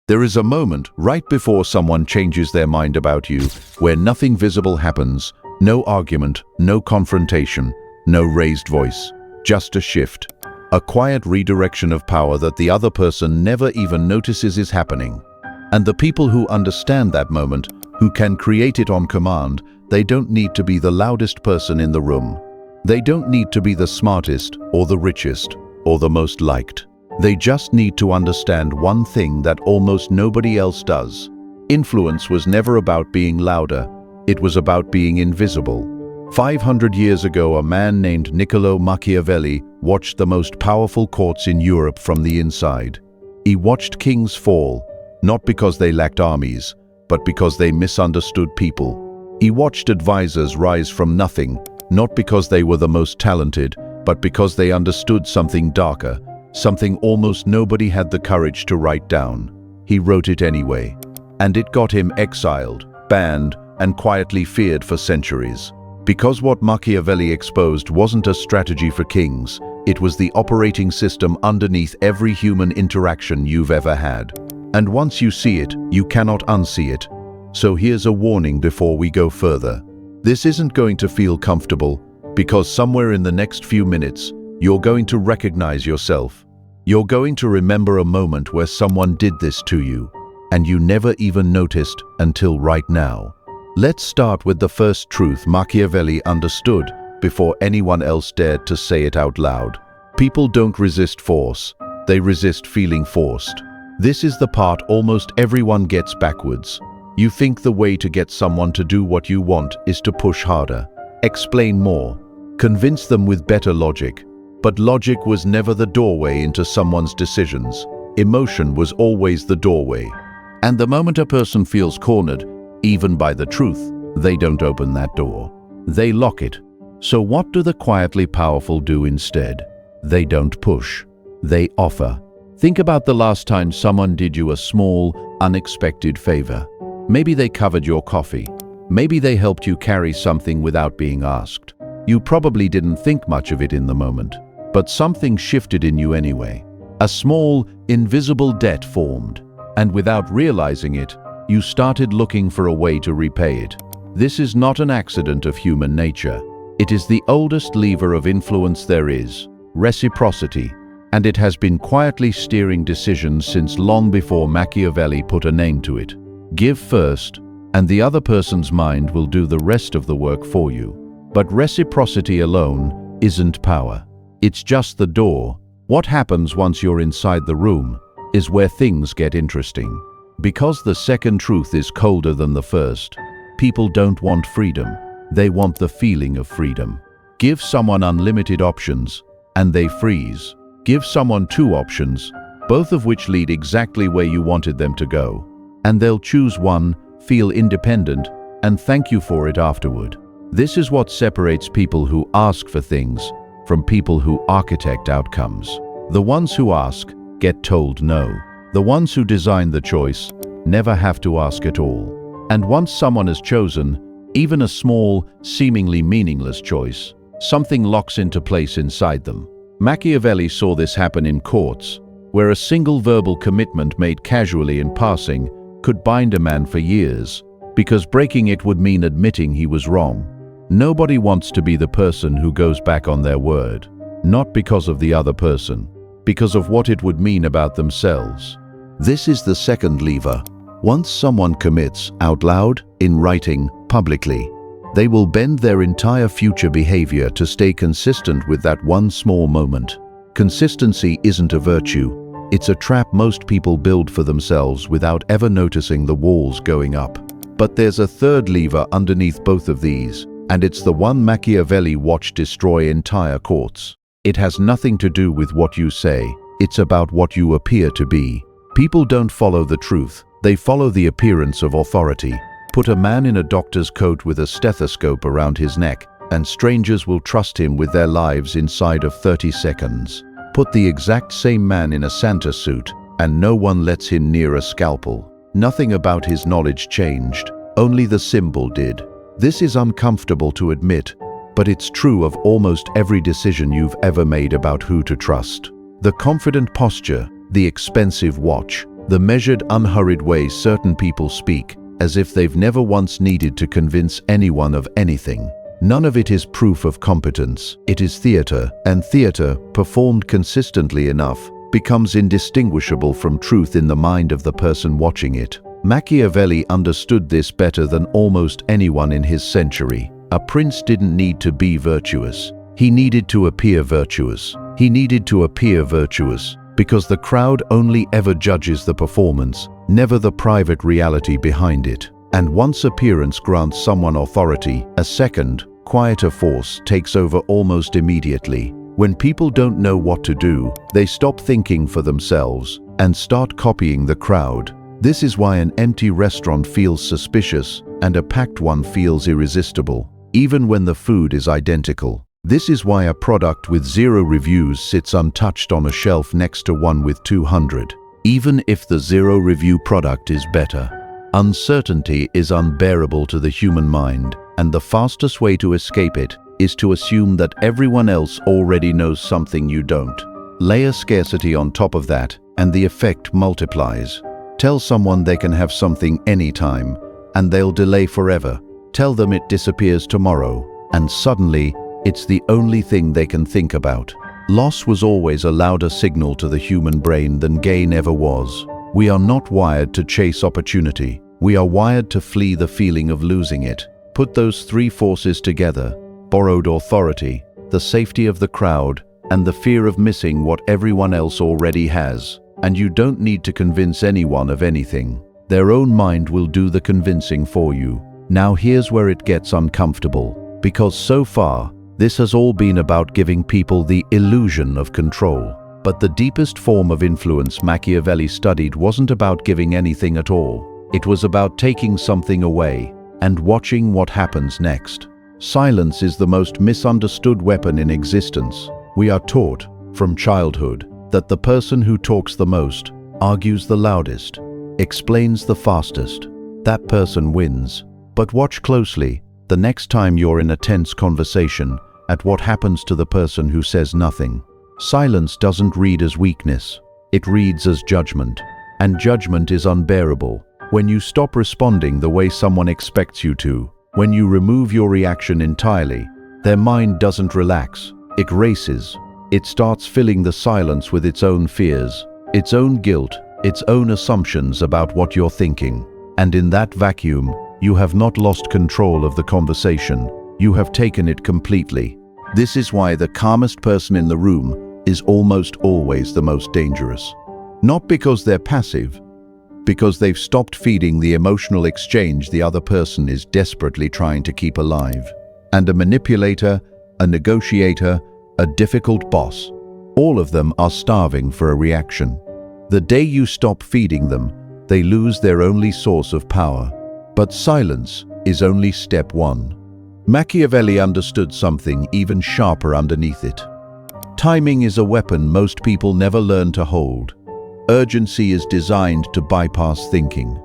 There is a moment right before someone changes their mind about you where nothing visible happens, no argument, no confrontation, no raised voice, just a shift. A quiet redirection of power that the other person never even notices is happening. And the people who understand that moment, who can create it on command, they don't need to be the loudest person in the room. They don't need to be the smartest or the richest or the most liked. They just need to understand one thing that almost nobody else does. Influence was never about being louder. It was about being invisible. 500 years ago, a man named Niccolò Machiavelli watched the most powerful courts in Europe from the inside. He watched kings fall, not because they lacked armies, but because they misunderstood people. He watched advisors rise from nothing, not because they were the most talented, but because they understood something darker, something almost nobody had the courage to write down. He wrote it anyway, and it got him exiled, banned, and quietly feared for centuries. Because what Machiavelli exposed wasn't a strategy for kings, it was the operating system underneath every human interaction you've ever had. And once you see it, you cannot unsee it. So here's a warning before we go further. This isn't going to feel comfortable, because somewhere in the next few minutes, you're going to recognize yourself. You're going to remember a moment where someone did this to you, and you never even noticed until right now. Let's start with the first truth Machiavelli understood before anyone else dared to say it out loud. People don't resist force, they resist feeling forced. This is the part almost everyone gets backwards. You think the way to get someone to do what you want is to push harder, explain more, convince them with better logic. But logic was never the doorway into someone's decisions. Emotion was always the doorway. And the moment a person feels cornered, even by the truth, they don't open that door. They lock it. So what do the quietly powerful do instead? They don't push. They offer. Think about the last time someone did you a small, unexpected favor. Maybe they covered your coffee. Maybe they helped you carry something without being asked. You probably didn't think much of it in the moment, but something shifted in you anyway. A small, invisible debt formed, and without realizing it, you started looking for a way to repay it. This is not an accident of human nature. It is the oldest lever of influence there is, reciprocity, and it has been quietly steering decisions since long before Machiavelli put a name to it. Give first, and the other person's mind will do the rest of the work for you. But reciprocity alone isn't power. It's just the door. What happens once you're inside the room is where things get interesting. Because the second truth is colder than the first, people don't want freedom. They want the feeling of freedom. Give someone unlimited options, and they freeze. Give someone two options, both of which lead exactly where you wanted them to go. And they'll choose one, feel independent, and thank you for it afterward. This is what separates people who ask for things from people who architect outcomes. The ones who ask get told no. The ones who design the choice never have to ask at all. And once someone has chosen, even a small, seemingly meaningless choice, something locks into place inside them. Machiavelli saw this happen in courts, where a single verbal commitment made casually in passing could bind a man for years, because breaking it would mean admitting he was wrong. Nobody wants to be the person who goes back on their word, not because of the other person, because of what it would mean about themselves. This is the second lever. Once someone commits out loud, in writing, publicly, they will bend their entire future behavior to stay consistent with that one small moment. Consistency isn't a virtue. It's a trap most people build for themselves without ever noticing the walls going up. But there's a third lever underneath both of these, and it's the one Machiavelli watched destroy entire courts. It has nothing to do with what you say. It's about what you appear to be. People don't follow the truth. They follow the appearance of authority. Put a man in a doctor's coat with a stethoscope around his neck, and strangers will trust him with their lives inside of 30 seconds. Put the exact same man in a Santa suit, and no one lets him near a scalpel. Nothing about his knowledge changed. Only the symbol did. This is uncomfortable to admit, but it's true of almost every decision you've ever made about who to trust. The confident posture, the expensive watch, The measured, unhurried way certain people speak, as if they've never once needed to convince anyone of anything. None of it is proof of competence. It is theater, and theater, performed consistently enough, becomes indistinguishable from truth in the mind of the person watching it. Machiavelli understood this better than almost anyone in his century. A prince didn't need to be virtuous. He needed to appear virtuous. He needed to appear virtuous because the crowd only ever judges the performance, never the private reality behind it. And once appearance grants someone authority, a second, quieter force takes over almost immediately. When people don't know what to do, they stop thinking for themselves and start copying the crowd. This is why an empty restaurant feels suspicious and a packed one feels irresistible, even when the food is identical. This is why a product with 0 reviews sits untouched on a shelf next to one with 200, even if the 0 review product is better. Uncertainty is unbearable to the human mind, and the fastest way to escape it is to assume that everyone else already knows something you don't. Layer scarcity on top of that, and the effect multiplies. Tell someone they can have something anytime, and they'll delay forever. Tell them it disappears tomorrow, and suddenly, it's the only thing they can think about. Loss was always a louder signal to the human brain than gain ever was. We are not wired to chase opportunity. We are wired to flee the feeling of losing it. Put those 3 forces together: borrowed authority, the safety of the crowd, and the fear of missing what everyone else already has. And you don't need to convince anyone of anything. Their own mind will do the convincing for you. Now here's where it gets uncomfortable, because so far, this has all been about giving people the illusion of control. But the deepest form of influence Machiavelli studied wasn't about giving anything at all. It was about taking something away and watching what happens next. Silence is the most misunderstood weapon in existence. We are taught, from childhood, that the person who talks the most, argues the loudest, explains the fastest, that person wins. But watch closely, the next time you're in a tense conversation, at what happens to the person who says nothing. Silence doesn't read as weakness. It reads as judgment. And judgment is unbearable. When you stop responding the way someone expects you to, when you remove your reaction entirely, their mind doesn't relax. It races. It starts filling the silence with its own fears, its own guilt, its own assumptions about what you're thinking. And in that vacuum, you have not lost control of the conversation. You have taken it completely. This is why the calmest person in the room is almost always the most dangerous. Not because they're passive, because they've stopped feeding the emotional exchange the other person is desperately trying to keep alive. And a manipulator, a negotiator, a difficult boss, all of them are starving for a reaction. The day you stop feeding them, they lose their only source of power. But silence is only step 1. Machiavelli understood something even sharper underneath it. Timing is a weapon most people never learn to hold. Urgency is designed to bypass thinking.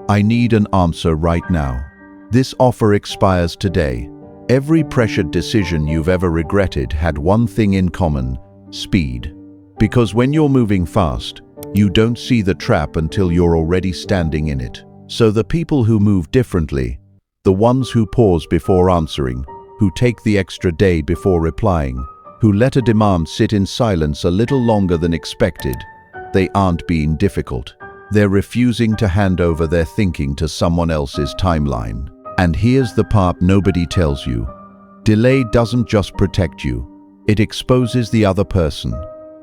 I need an answer right now. This offer expires today. Every pressured decision you've ever regretted had one thing in common: speed. Because when you're moving fast, you don't see the trap until you're already standing in it. So the people who move differently, the ones who pause before answering, who take the extra day before replying, who let a demand sit in silence a little longer than expected, they aren't being difficult. They're refusing to hand over their thinking to someone else's timeline. And here's the part nobody tells you. Delay doesn't just protect you, it exposes the other person.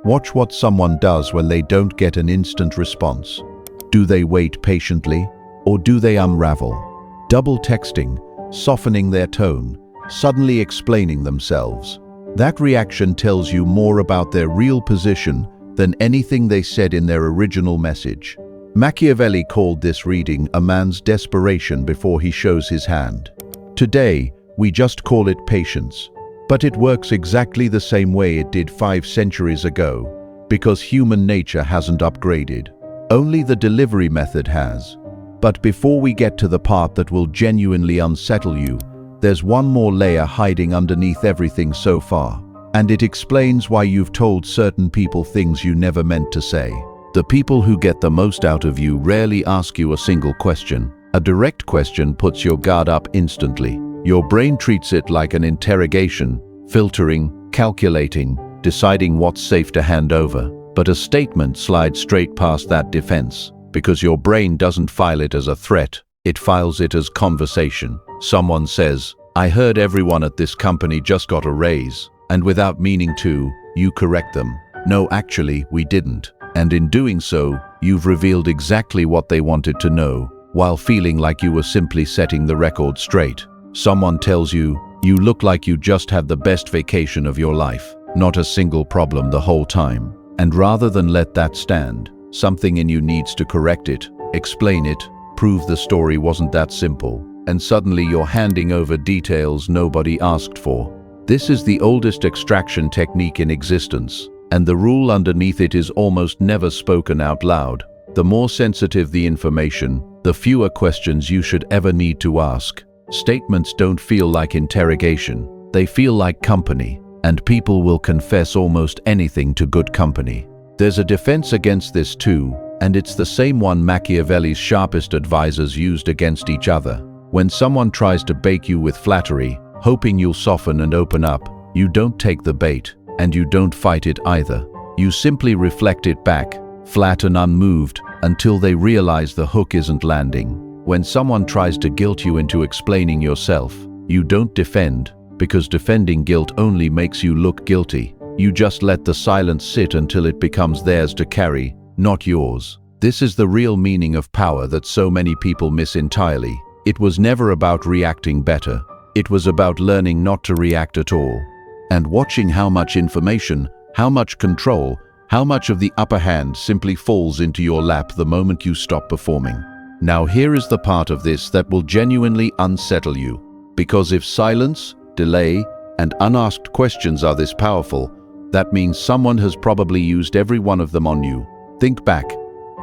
Watch what someone does when they don't get an instant response. Do they wait patiently, or do they unravel? Double texting, softening their tone, suddenly explaining themselves. That reaction tells you more about their real position than anything they said in their original message. Machiavelli called this reading a man's desperation before he shows his hand. Today, we just call it patience. But it works exactly the same way it did 5 centuries ago, because human nature hasn't upgraded. Only the delivery method has. But before we get to the part that will genuinely unsettle you, there's one more layer hiding underneath everything so far. And it explains why you've told certain people things you never meant to say. The people who get the most out of you rarely ask you a single question. A direct question puts your guard up instantly. Your brain treats it like an interrogation, filtering, calculating, deciding what's safe to hand over. But a statement slides straight past that defense, because your brain doesn't file it as a threat, it files it as conversation. Someone says, "I heard everyone at this company just got a raise," and without meaning to, you correct them. "No, actually, we didn't." And in doing so, you've revealed exactly what they wanted to know, while feeling like you were simply setting the record straight. Someone tells you, "You look like you just had the best vacation of your life, not a single problem the whole time." And rather than let that stand, something in you needs to correct it, explain it, prove the story wasn't that simple, and suddenly you're handing over details nobody asked for. This is the oldest extraction technique in existence, and the rule underneath it is almost never spoken out loud. The more sensitive the information, the fewer questions you should ever need to ask. Statements don't feel like interrogation, they feel like company, and people will confess almost anything to good company. There's a defense against this too, and it's the same one Machiavelli's sharpest advisors used against each other. When someone tries to bait you with flattery, hoping you'll soften and open up, you don't take the bait, and you don't fight it either. You simply reflect it back, flat and unmoved, until they realize the hook isn't landing. When someone tries to guilt you into explaining yourself, you don't defend, because defending guilt only makes you look guilty. You just let the silence sit until it becomes theirs to carry, not yours. This is the real meaning of power that so many people miss entirely. It was never about reacting better. It was about learning not to react at all, and watching how much information, how much control, how much of the upper hand simply falls into your lap the moment you stop performing. Now here is the part of this that will genuinely unsettle you, because if silence, delay, and unasked questions are this powerful, that means someone has probably used every one of them on you. Think back.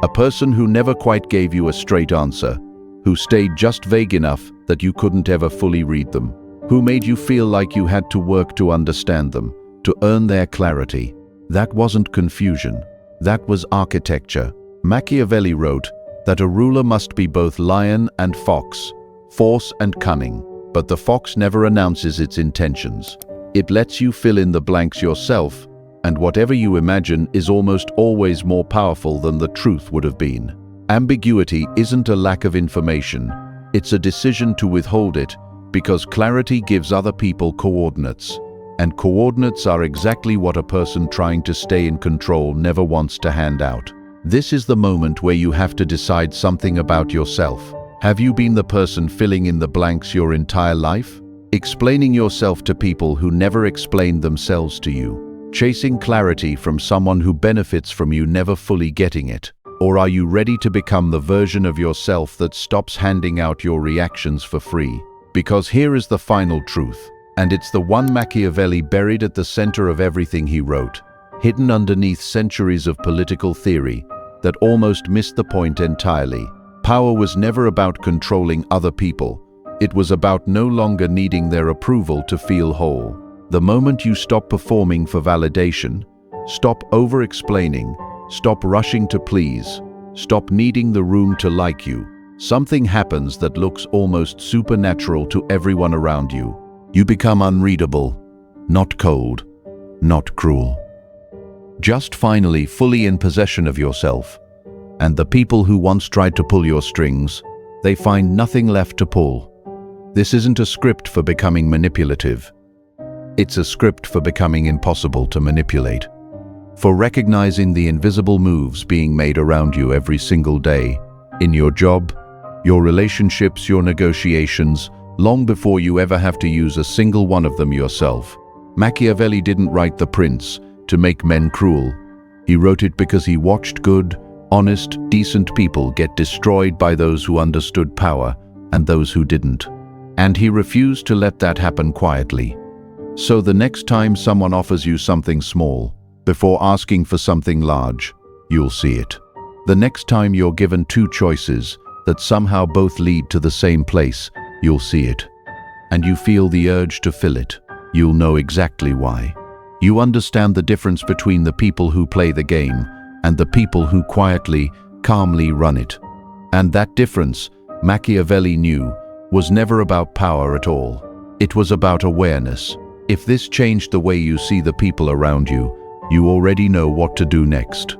A person who never quite gave you a straight answer, who stayed just vague enough that you couldn't ever fully read them, who made you feel like you had to work to understand them, to earn their clarity. That wasn't confusion. That was architecture. Machiavelli wrote that a ruler must be both lion and fox, force and cunning, but the fox never announces its intentions. It lets you fill in the blanks yourself, and whatever you imagine is almost always more powerful than the truth would have been. Ambiguity isn't a lack of information, it's a decision to withhold it, because clarity gives other people coordinates, and coordinates are exactly what a person trying to stay in control never wants to hand out. This is the moment where you have to decide something about yourself. Have you been the person filling in the blanks your entire life? Explaining yourself to people who never explained themselves to you? Chasing clarity from someone who benefits from you never fully getting it? Or are you ready to become the version of yourself that stops handing out your reactions for free? Because here is the final truth, and it's the one Machiavelli buried at the center of everything he wrote, hidden underneath centuries of political theory that almost missed the point entirely. Power was never about controlling other people. It was about no longer needing their approval to feel whole. The moment you stop performing for validation, stop over-explaining, stop rushing to please, stop needing the room to like you, something happens that looks almost supernatural to everyone around you. You become unreadable, not cold, not cruel. Just finally fully in possession of yourself. And the people who once tried to pull your strings, they find nothing left to pull. This isn't a script for becoming manipulative. It's a script for becoming impossible to manipulate. For recognizing the invisible moves being made around you every single day, in your job, your relationships, your negotiations, long before you ever have to use a single one of them yourself. Machiavelli didn't write The Prince to make men cruel. He wrote it because he watched good, honest, decent people get destroyed by those who understood power and those who didn't. And he refused to let that happen quietly. So the next time someone offers you something small, before asking for something large, you'll see it. The next time you're given two choices that somehow both lead to the same place, you'll see it. And you feel the urge to fill it. You'll know exactly why. You understand the difference between the people who play the game and the people who quietly, calmly run it. And that difference, Machiavelli knew, was never about power at all. It was about awareness. If this changed the way you see the people around you, you already know what to do next.